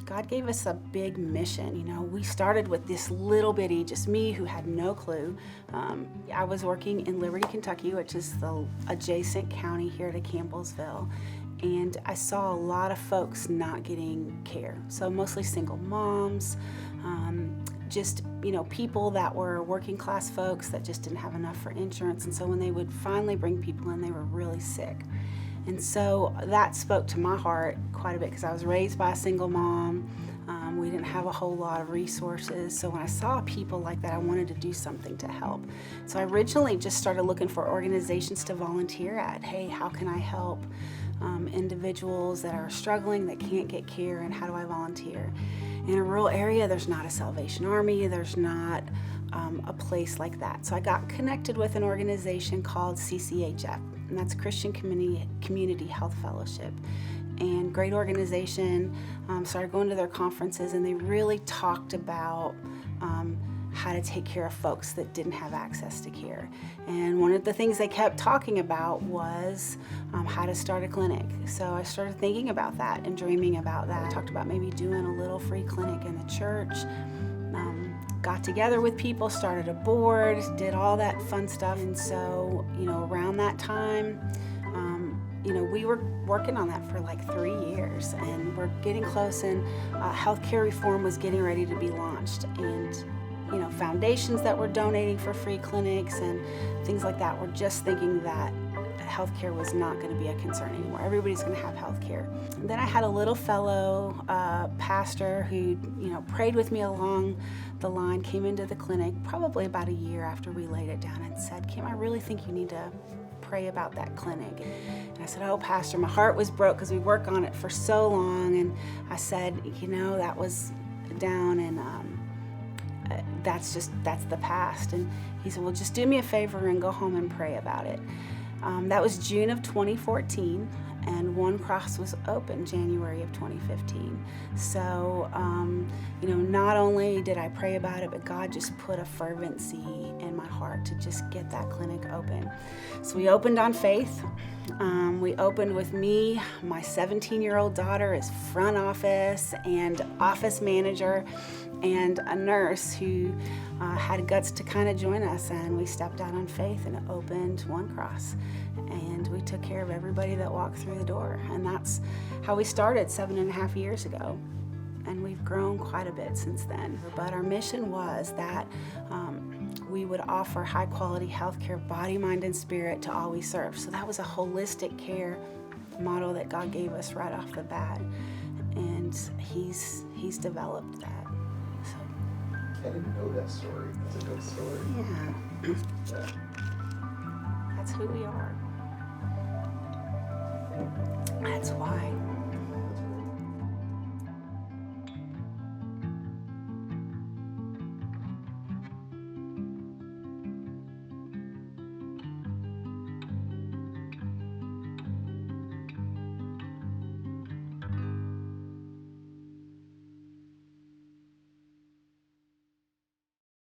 God gave us a big mission. We started with this little bitty, just me who had no clue. I was working in Liberty, Kentucky, which is the adjacent county here to Campbellsville. And I saw a lot of folks not getting care. So mostly single moms, just, people that were working class folks that just didn't have enough for insurance. And so when they would finally bring people in, they were really sick. And so that spoke to my heart quite a bit because I was raised by a single mom. We didn't have a whole lot of resources. So when I saw people like that, I wanted to do something to help. So I originally just started looking for organizations to volunteer at. Hey, how can I help individuals that are struggling, that can't get care, and how do I volunteer? In a rural area, there's not a Salvation Army, there's not a place like that. So I got connected with an organization called CCHF, and that's Christian Community Health Fellowship. And great organization, started going to their conferences, and they really talked about how to take care of folks that didn't have access to care. And one of the things they kept talking about was how to start a clinic. So I started thinking about that and dreaming about that. I talked about maybe doing a little free clinic in the church. Got together with people, started a board, did all that fun stuff. And so, around that time, we were working on that for like 3 years, and we're getting close, and healthcare reform was getting ready to be launched. And foundations that were donating for free clinics and things like that were just thinking that healthcare was not going to be a concern anymore. Everybody's going to have healthcare. And then I had a little fellow pastor who, prayed with me along the line, came into the clinic probably about a year after we laid it down and said, Kim, I really think you need to pray about that clinic. And I said, oh, Pastor, my heart was broke because we worked on it for so long. And I said, that was down, and that's the past. And he said, well, just do me a favor and go home and pray about it. That was June of 2014, and One Cross was open January of 2015. So, not only did I pray about it, but God just put a fervency in my heart to just get that clinic open. So we opened on faith. We opened with me, my 17-year-old daughter as front office and office manager, and a nurse who had guts to kind of join us, and we stepped out on faith and opened One Cross, and we took care of everybody that walked through the door. And that's how we started 7.5 years ago, and we've grown quite a bit since then. But our mission was that we would offer high quality health care, body, mind, and spirit to all we serve. So that was a holistic care model that God gave us right off the bat, and he's developed that. I didn't know that story. That's a good story. Yeah. That's who we are. That's why.